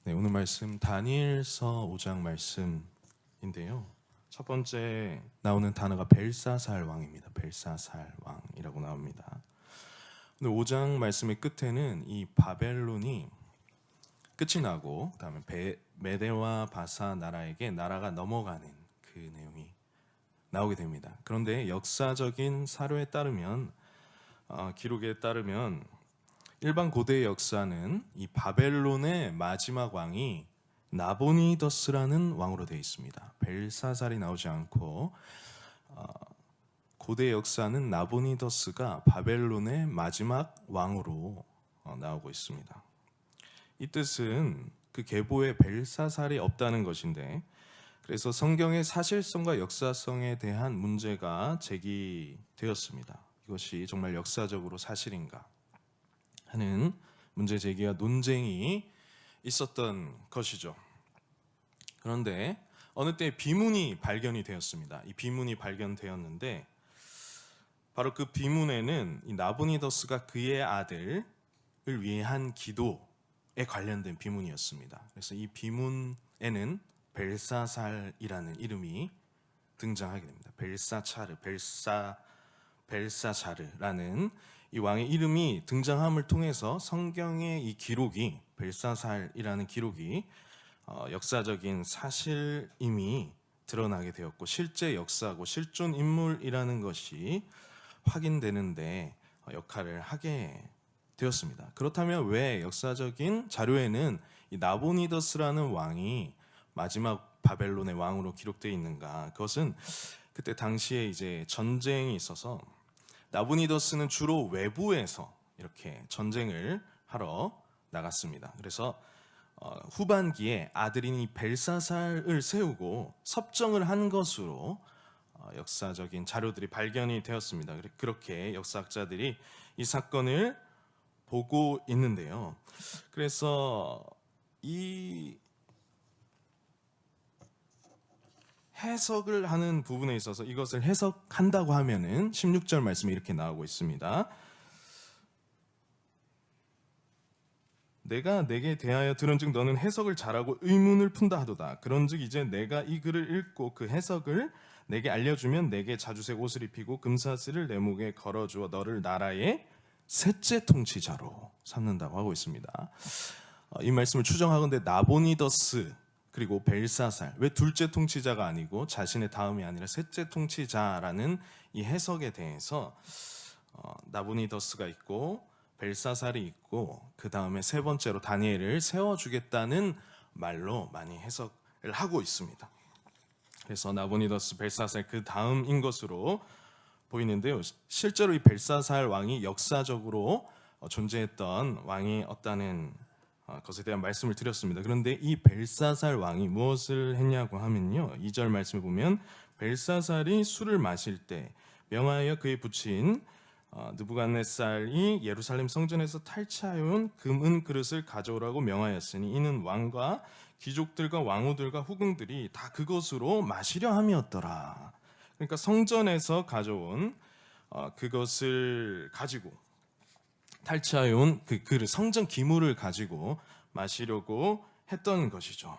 네, 오늘 말씀 다니엘서 5장 말씀인데요. 첫 번째 나오는 단어가 벨사살 왕입니다. 벨사살 왕이라고 나옵니다. 오늘 5장 말씀의 끝에는 이 바벨론이 끝이 나고 그다음에 메대와 바사 나라에게 나라가 넘어가는 그 내용이 나오게 됩니다. 그런데 역사적인 사료에 따르면 기록에 따르면 일반 고대의 역사는 이 바벨론의 마지막 왕이 나보니더스라는 왕으로 되어 있습니다. 벨사살이 나오지 않고 고대 역사는 나보니더스가 바벨론의 마지막 왕으로 나오고 있습니다. 이 뜻은 그 계보에 벨사살이 없다는 것인데, 그래서 성경의 사실성과 역사성에 대한 문제가 제기되었습니다. 이것이 정말 역사적으로 사실인가 하는 문제 제기와 논쟁이 있었던 것이죠. 그런데 어느 때 비문이 발견이 되었습니다. 이 비문이 발견되었는데 바로 그 비문에는 이 나보니더스가 그의 아들을 위해 한 기도에 관련된 비문이었습니다. 그래서 이 비문에는 벨사살이라는 이름이 등장하게 됩니다. 벨사차르라는 이 왕의 이름이 등장함을 통해서 성경의 이 기록이 벨사살이라는 기록이 역사적인 사실임이 드러나게 되었고, 실제 역사고 실존 인물이라는 것이 확인되는데 역할을 하게 되었습니다. 그렇다면 왜 역사적인 자료에는 이 나보니더스라는 왕이 마지막 바벨론의 왕으로 기록되어 있는가? 그것은 그때 당시에 이제 전쟁이 있어서 나보니더스는 주로 외부에서 이렇게 전쟁을 하러 나갔습니다. 그래서 후반기에 아들인 이 벨사살을 세우고 섭정을 한 것으로 역사적인 자료들이 발견이 되었습니다. 그렇게 역사학자들이 이 사건을 보고 있는데요. 그래서 이 해석을 하는 부분에 있어서 이것을 해석한다고 하면은 16절 말씀에 이렇게 나오고 있습니다. 내가 내게 대하여 들은즉 너는 해석을 잘하고 의문을 푼다 하도다. 그런즉 이제 내가 이 글을 읽고 그 해석을 내게 알려주면 내게 자주색 옷을 입히고 금사슬을 내 목에 걸어주어 너를 나라의 셋째 통치자로 삼는다고 하고 있습니다. 이 말씀을 추정하건대 나보니더스 그리고 벨사살, 왜 둘째 통치자가 아니고 자신의 다음이 아니라 셋째 통치자라는 이 해석에 대해서 나보니더스가 있고 벨사살이 있고 그 다음에 세 번째로 다니엘을 세워주겠다는 말로 많이 해석을 하고 있습니다. 그래서 나보니더스, 벨사살 그 다음인 것으로 보이는데요. 실제로 이 벨사살 왕이 역사적으로 존재했던 왕이었다는 것에 대한 말씀을 드렸습니다. 그런데 이 벨사살 왕이 무엇을 했냐고 하면요, 2절 말씀을 보면 벨사살이 술을 마실 때 명하여 그의 부친 느부갓네살이 예루살렘 성전에서 탈취하여온 금은 그릇을 가져오라고 명하였으니 이는 왕과 귀족들과 왕후들과 후궁들이 다 그것으로 마시려 함이었더라. 그러니까 성전에서 가져온 그것을 가지고 탈취하여온 그 그릇, 성전 기물을 가지고 마시려고 했던 것이죠.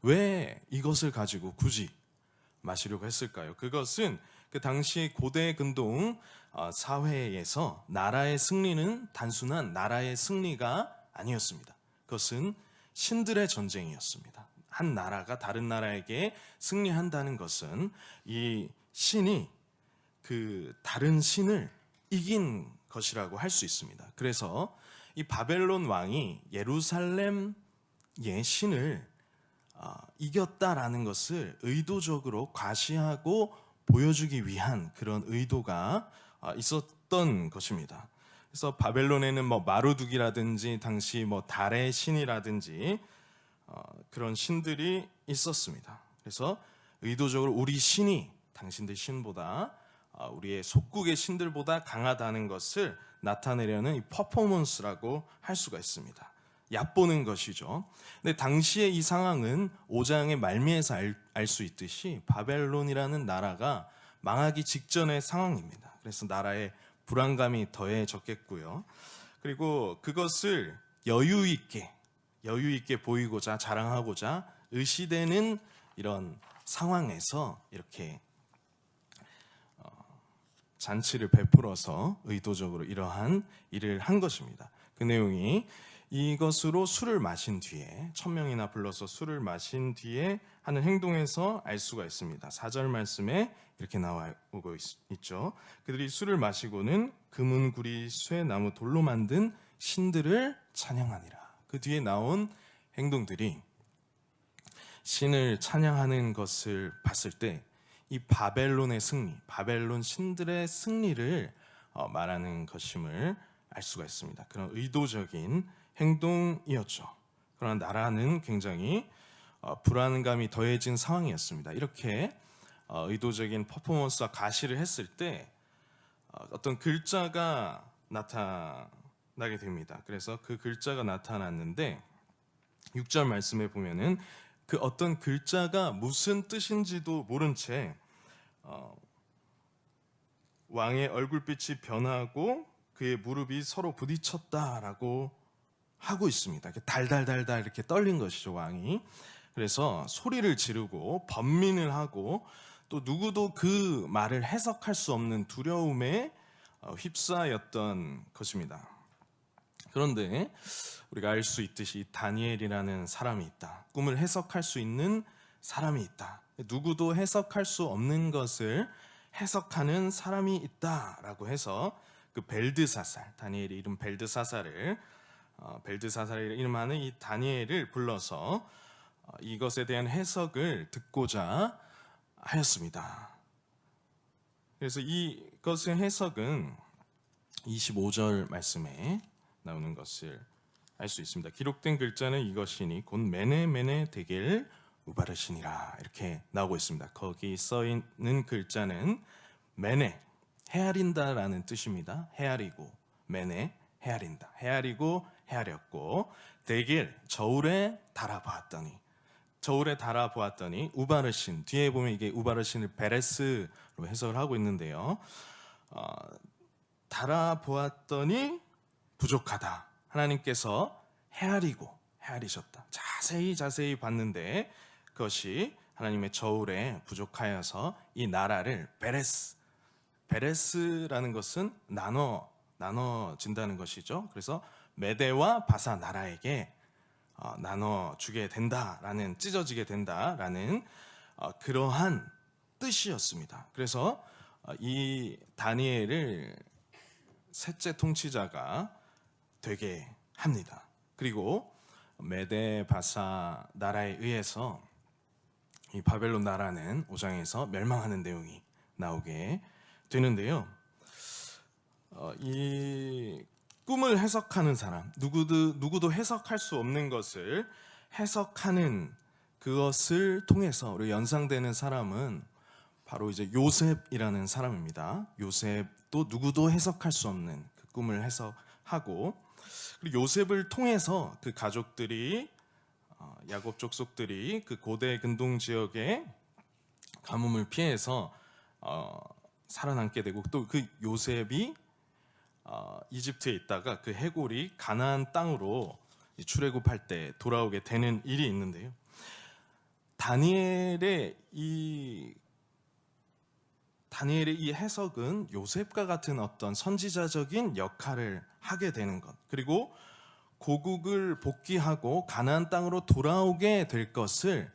왜 이것을 가지고 굳이 마시려고 했을까요? 그것은 그 당시 고대 근동 사회에서 나라의 승리는 단순한 나라의 승리가 아니었습니다. 그것은 신들의 전쟁이었습니다. 한 나라가 다른 나라에게 승리한다는 것은 이 신이 그 다른 신을 이긴 것이라고 할 수 있습니다. 그래서 이 바벨론 왕이 예루살렘의 신을 이겼다라는 것을 의도적으로 과시하고 보여주기 위한 그런 의도가 있었던 것입니다. 그래서 바벨론에는 마루둑이라든지 당시 달의 신이라든지 그런 신들이 있었습니다. 그래서 의도적으로 우리 신이 당신들 신보다 우리의 속국의 신들보다 강하다는 것을 나타내려는 이 퍼포먼스라고 할 수가 있습니다. 얕보는 것이죠. 근데 당시의 이 상황은 5장의 말미에서 알 수 있듯이 바벨론이라는 나라가 망하기 직전의 상황입니다. 그래서 나라에 불안감이 더해졌겠고요. 그리고 그것을 여유 있게 여유 있게 보이고자 자랑하고자 의시되는 이런 상황에서 이렇게 잔치를 베풀어서 의도적으로 이러한 일을 한 것입니다. 그 내용이 이것으로 술을 마신 뒤에 1000명이나 불러서 술을 마신 뒤에 하는 행동에서 알 수가 있습니다. 4절 말씀에 이렇게 나오고 있죠. 그들이 술을 마시고는 금은 구리 쇠나무 돌로 만든 신들을 찬양하니라. 그 뒤에 나온 행동들이 신을 찬양하는 것을 봤을 때 이 바벨론의 승리, 바벨론 신들의 승리를 말하는 것임을 알 수가 있습니다. 그런 의도적인 행동이었죠. 그러나 나라는 굉장히 불안감이 더해진 상황이었습니다. 이렇게 의도적인 퍼포먼스와 가시를 했을 때 어떤 글자가 나타나게 됩니다. 그래서 그 글자가 나타났는데 6절 말씀에 보면은 그 어떤 글자가 무슨 뜻인지도 모른 채 왕의 얼굴빛이 변하고 그의 무릎이 서로 부딪혔다라고 하고 있습니다. 달달달달 이렇게 떨린 것이죠, 왕이. 그래서 소리를 지르고 번민을 하고 또 누구도 그 말을 해석할 수 없는 두려움에 휩싸였던 것입니다. 그런데 우리가 알 수 있듯이 다니엘이라는 사람이 있다. 꿈을 해석할 수 있는 사람이 있다. 누구도 해석할 수 없는 것을 해석하는 사람이 있다라고 해서 그 벨드사살, 다니엘의 이름 벨드사살을 이름하는 이 다니엘을 불러서 이것에 대한 해석을 듣고자 하였습니다. 그래서 이것의 해석은 25절 말씀에 나오는 것을 알 수 있습니다. 기록된 글자는 이것이니 곧 메네 데겔 우바르시니라 이렇게 나오고 있습니다. 거기 써 있는 글자는 메네, 헤아린다라는 뜻입니다. 헤아리고, 메네, 헤아린다. 헤아리고 헤아렸고, 데겔, 저울에 달아보았더니 우바르신, 뒤에 보면 이게 우바르신을 베레스로 해석을 하고 있는데요. 달아보았더니 부족하다. 하나님께서 헤아리셨다. 자세히 봤는데 그것이 하나님의 저울에 부족하여서 이 나라를 베레스라는 것은 나눠진다는 것이죠. 그래서 메대와 바사 나라에게 나눠주게 된다라는, 찢어지게 된다라는 그러한 뜻이었습니다. 그래서 이 다니엘을 셋째 통치자가 되게 합니다. 그리고 메대 바사 나라에 의해서 이 바벨론 나라는 5장에서 멸망하는 내용이 나오게 되는데요. 이 꿈을 해석하는 사람, 누구도 해석할 수 없는 것을 해석하는 그것을 통해서 우리 연상되는 사람은 바로 이제 요셉이라는 사람입니다. 요셉도 누구도 해석할 수 없는 그 꿈을 해석하고, 그리고 요셉을 통해서 그 가족들이, 야곱 족속들이 그 고대 근동 지역의 가뭄을 피해서 살아남게 되고, 또 그 요셉이 이집트에 있다가 그 해골이 가나안 땅으로 출애굽할 때 돌아오게 되는 일이 있는데요. 다니엘의 이 해석은 요셉과 같은 어떤 선지자적인 역할을 하게 되는 것, 그리고 고국을 복귀하고 가나안 땅으로 돌아오게 될 것을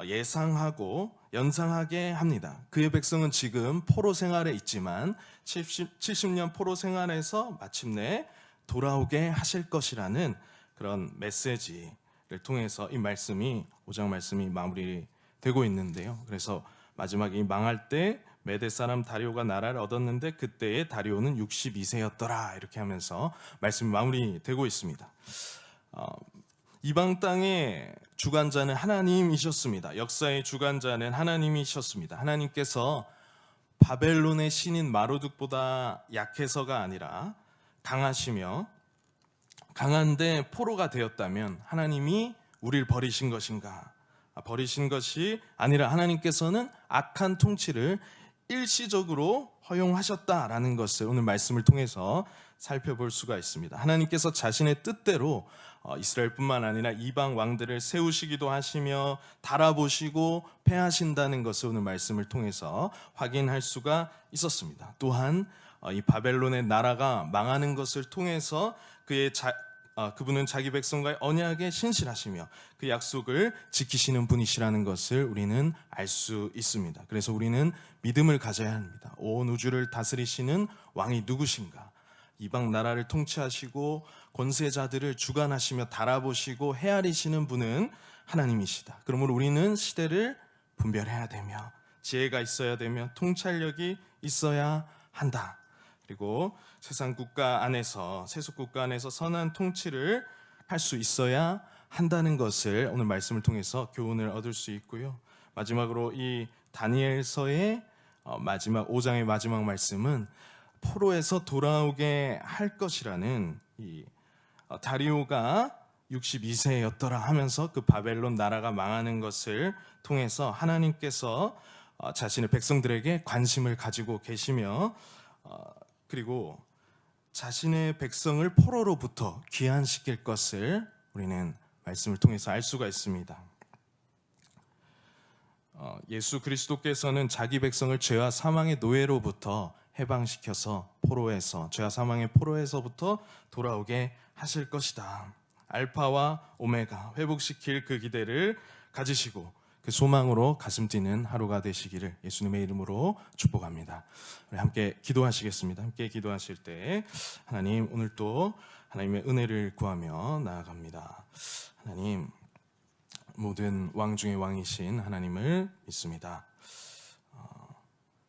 예상하고 연상하게 합니다. 그의 백성은 지금 포로 생활에 있지만 70년 포로 생활에서 마침내 돌아오게 하실 것이라는 그런 메시지를 통해서 이 말씀이, 5장 말씀이 마무리되고 있는데요. 그래서 마지막에 망할 때 메대 사람 다리오가 나라를 얻었는데 그때의 다리오는 62세였더라 이렇게 하면서 말씀이 마무리되고 있습니다. 이방 땅의 주관자는 하나님이셨습니다. 역사의 주관자는 하나님이셨습니다. 하나님께서 바벨론의 신인 마르둑보다 약해서가 아니라 강하시며, 강한데 포로가 되었다면 하나님이 우리를 버리신 것인가? 버리신 것이 아니라 하나님께서는 악한 통치를 일시적으로 허용하셨다라는 것을 오늘 말씀을 통해서 살펴볼 수가 있습니다. 하나님께서 자신의 뜻대로 이스라엘뿐만 아니라 이방 왕들을 세우시기도 하시며 달아보시고 패하신다는 것을 오늘 말씀을 통해서 확인할 수가 있었습니다. 또한 이 바벨론의 나라가 망하는 것을 통해서 그분은 자기 백성과의 언약에 신실하시며 그 약속을 지키시는 분이시라는 것을 우리는 알 수 있습니다. 그래서 우리는 믿음을 가져야 합니다. 온 우주를 다스리시는 왕이 누구신가? 이방 나라를 통치하시고 권세자들을 주관하시며 달아보시고 헤아리시는 분은 하나님이시다. 그러므로 우리는 시대를 분별해야 되며 지혜가 있어야 되며 통찰력이 있어야 한다. 그리고 세상 국가 안에서 세속 국가 안에서 선한 통치를 할 수 있어야 한다는 것을 오늘 말씀을 통해서 교훈을 얻을 수 있고요. 마지막으로 이 다니엘서의 마지막 5장의 마지막 말씀은 포로에서 돌아오게 할 것이라는 이 다리오가 62세였더라 하면서 그 바벨론 나라가 망하는 것을 통해서 하나님께서 자신의 백성들에게 관심을 가지고 계시며 그리고 자신의 백성을 포로로부터 귀환시킬 것을 우리는 말씀을 통해서 알 수가 있습니다. 예수 그리스도께서는 자기 백성을 죄와 사망의 노예로부터 해방시켜서 죄와 사망의 포로에서부터 돌아오게 하실 것이다. 알파와 오메가 회복시킬 그 기대를 가지시고 그 소망으로 가슴 뛰는 하루가 되시기를 예수님의 이름으로 축복합니다. 우리 함께 기도하시겠습니다. 함께 기도하실 때 하나님, 오늘 또 하나님의 은혜를 구하며 나아갑니다. 하나님, 모든 왕 중의 왕이신 하나님을 믿습니다.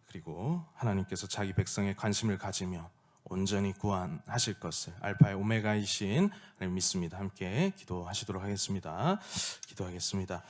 그리고 하나님께서 자기 백성의 관심을 가지며 온전히 구원하실 것을 알파의 오메가이신 하나님 믿습니다. 함께 기도하시도록 하겠습니다. 기도하겠습니다.